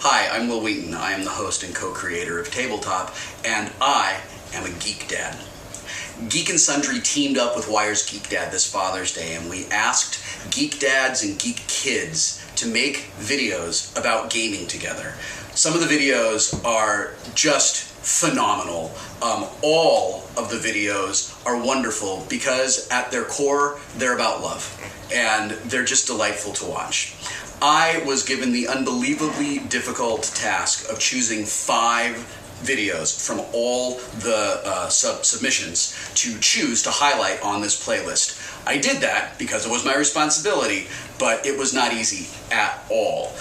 Hi, I'm Will Wheaton. I am the host and co-creator of Tabletop, and I am a geek dad. Geek and Sundry teamed up with Wire's Geek Dad this Father's Day, and we asked geek dads and geek kids to make videos about gaming together. Some of the videos are just phenomenal. All of the videos are wonderful because at their core, they're about love, and they're just delightful to watch. I was given the unbelievably difficult task of choosing 5 videos from all the submissions to choose to highlight on this playlist. I did that because it was my responsibility, but it was not easy at all.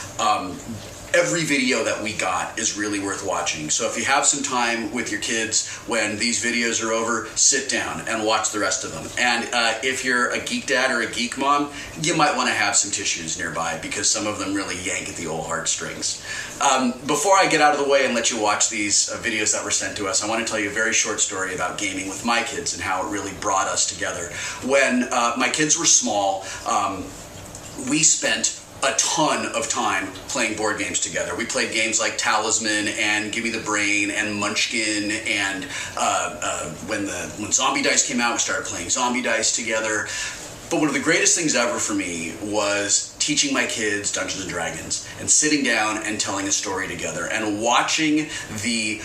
Every video that we got is really worth watching. So if you have some time with your kids when these videos are over, sit down and watch the rest of them. And if you're a geek dad or a geek mom, you might want to have some tissues nearby because some of them really yank at the old heartstrings. Before I get out of the way and let you watch these videos that were sent to us, I want to tell you a very short story about gaming with my kids and how it really brought us together. When my kids were small, we spent a ton of time playing board games together. We played games like Talisman and Give Me the Brain and Munchkin, and when Zombie Dice came out, we started playing Zombie Dice together. But one of the greatest things ever for me was teaching my kids Dungeons & Dragons and sitting down and telling a story together and watching the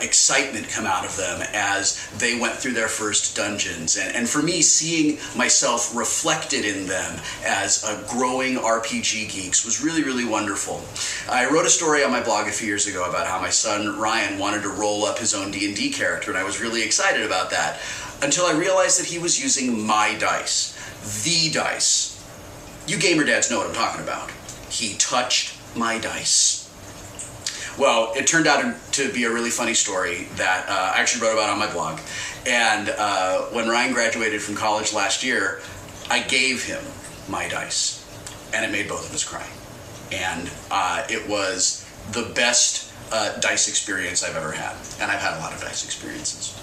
excitement come out of them as they went through their first dungeons. And for me, seeing myself reflected in them as growing RPG geeks was really, really wonderful. I wrote a story on my blog a few years ago about how my son Ryan wanted to roll up his own D&D character, and I was really excited about that until I realized that he was using my dice. The dice. You gamer dads know what I'm talking about. He touched my dice. Well, it turned out to be a really funny story that I actually wrote about on my blog. And when Ryan graduated from college last year, I gave him my dice. And it made both of us cry. And it was the best dice experience I've ever had. And I've had a lot of dice experiences.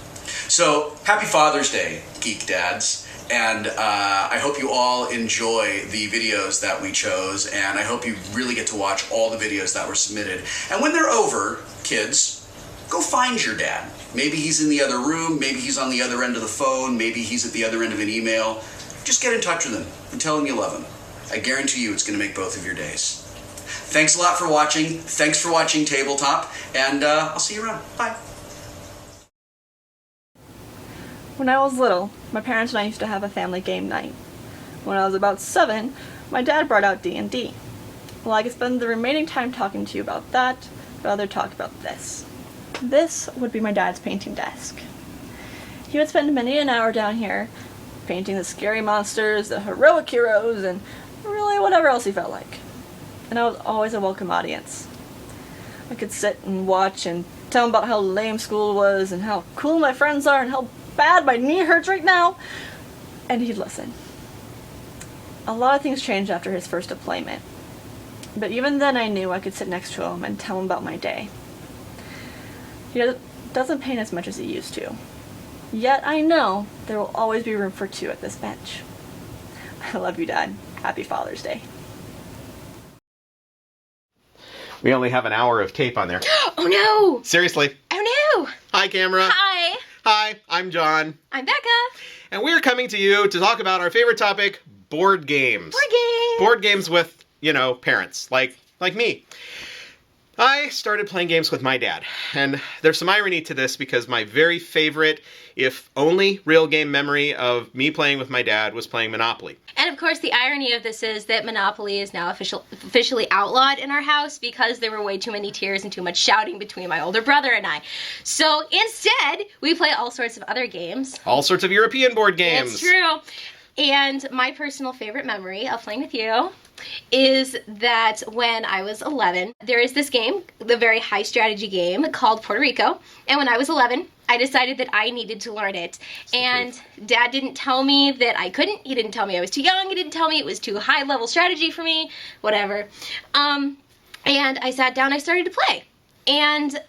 So, happy Father's Day, geek dads. And I hope you all enjoy the videos that we chose, and I hope you really get to watch all the videos that were submitted. And when they're over, kids, go find your dad. Maybe he's in the other room, maybe he's on the other end of the phone, maybe he's at the other end of an email. Just get in touch with him and tell him you love him. I guarantee you it's going to make both of your days. Thanks a lot for watching. Thanks for watching Tabletop, and I'll see you around. Bye. When I was little, my parents and I used to have a family game night. When I was about 7, my dad brought out D&D. Well, I could spend the remaining time talking to you about that, I'd rather talk about this. This would be my dad's painting desk. He would spend many an hour down here, painting the scary monsters, the heroic heroes, and really whatever else he felt like. And I was always a welcome audience. I could sit and watch and tell him about how lame school was, and how cool my friends are, and how bad my knee hurts right now, and he'd listen. A lot of things changed after his first deployment, but even then I knew I could sit next to him and tell him about my day. He doesn't paint as much as he used to, yet I know there will always be room for 2 at this bench. I love you, Dad. Happy Father's Day. We only have an hour of tape on there. Oh no! Seriously. Oh no! Hi, camera. Hi! Hi, I'm John. I'm Becca. And we're coming to you to talk about our favorite topic, board games. Board games! Board games with, parents, like me. I started playing games with my dad, and there's some irony to this because my very favorite, if only real game memory of me playing with my dad was playing Monopoly. And of course the irony of this is that Monopoly is now officially outlawed in our house because there were way too many tears and too much shouting between my older brother and I. So instead, we play all sorts of other games. All sorts of European board games. It's true. And my personal favorite memory of playing with you is that when I was 11, there is this game, the very high strategy game called Puerto Rico. And when I was 11, I decided that I needed to learn it. And Dad didn't tell me that I couldn't. He didn't tell me I was too young. He didn't tell me it was too high level strategy for me, whatever. And I sat down, I started to play. And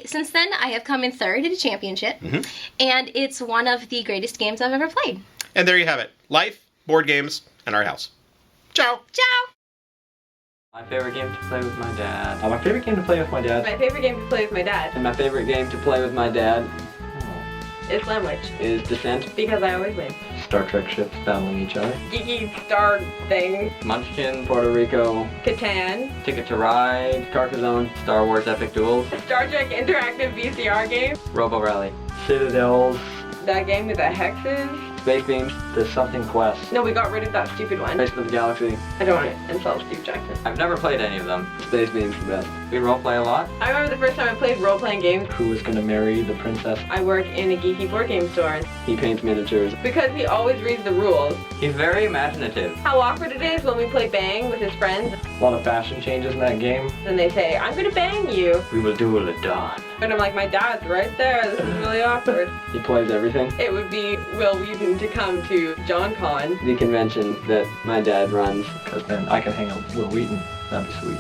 since then, I have come in third at a championship. Mm-hmm. And it's one of the greatest games I've ever played. And there you have it. Life, board games, and our house. Ciao. Ciao. My favorite game to play with my dad. My favorite game to play with my dad. My favorite game to play with my dad. And my favorite game to play with my dad Is Sandwich. is Descent. Because I always win. Star Trek ships battling each other. Geeky Star thing. Munchkin, Puerto Rico, Catan. Ticket to Ride, Carcassonne, Star Wars Epic Duels, Star Trek Interactive VCR game. Robo Rally, Citadels, That game with the hexes. Space Beams, The Something Quest, No, we got rid of that stupid one. Race of the Galaxy. I don't want to insult Steve Jackson. I've never played any of them. Space Beams the best. We roleplay a lot. I remember the first time I played role-playing games. Who is gonna marry the princess? I work in a geeky board game store. He paints miniatures. Because he always reads the rules. He's very imaginative. How awkward it is when we play Bang with his friends. A lot of fashion changes in that game. And they say, I'm gonna bang you. We will duel at dawn. And I'm like, my dad's right there. This is really awkward. He plays everything. It would be Will Wheaton to come to John Con. The convention that my dad runs, because then I can hang out with Will Wheaton. That'd be sweet.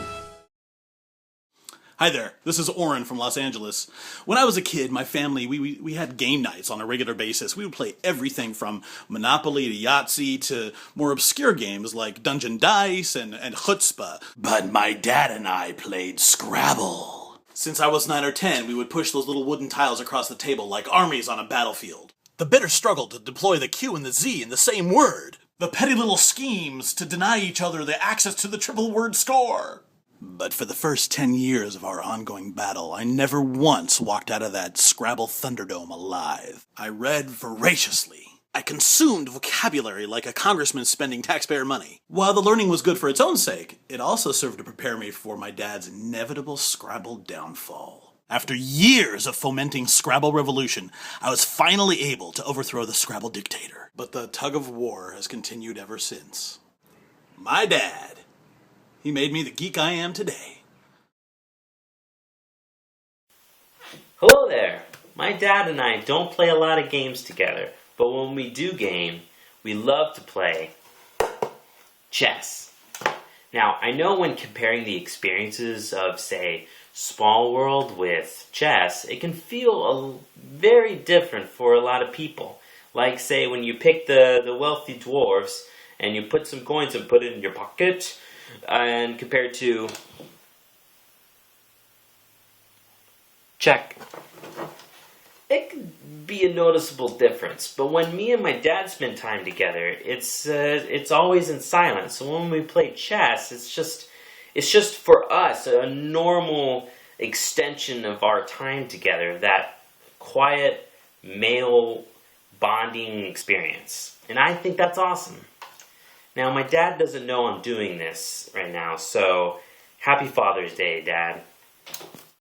Hi there, this is Oren from Los Angeles. When I was a kid, my family, we had game nights on a regular basis. We would play everything from Monopoly to Yahtzee to more obscure games like Dungeon Dice and Chutzpah. But my dad and I played Scrabble. Since I was 9 or 10, we would push those little wooden tiles across the table like armies on a battlefield. The bitter struggle to deploy the Q and the Z in the same word. The petty little schemes to deny each other the access to the triple word score. But for the first 10 years of our ongoing battle, I never once walked out of that Scrabble Thunderdome alive. I read voraciously. I consumed vocabulary like a congressman spending taxpayer money. While the learning was good for its own sake, it also served to prepare me for my dad's inevitable Scrabble downfall. After years of fomenting Scrabble revolution, I was finally able to overthrow the Scrabble dictator. But the tug of war has continued ever since. My dad. He made me the geek I am today. Hello there! My dad and I don't play a lot of games together, but when we do game, we love to play chess. Now, I know when comparing the experiences of, say, Small World with chess, it can feel very different for a lot of people. Like, say, when you pick the wealthy dwarves and you put some coins and put it in your pocket, and compared to check, it could be a noticeable difference. But when me and my dad spend time together, it's always in silence. So when we play chess, it's just for us a normal extension of our time together, that quiet male bonding experience. And I think that's awesome. Now, my dad doesn't know I'm doing this right now, so happy Father's Day, Dad.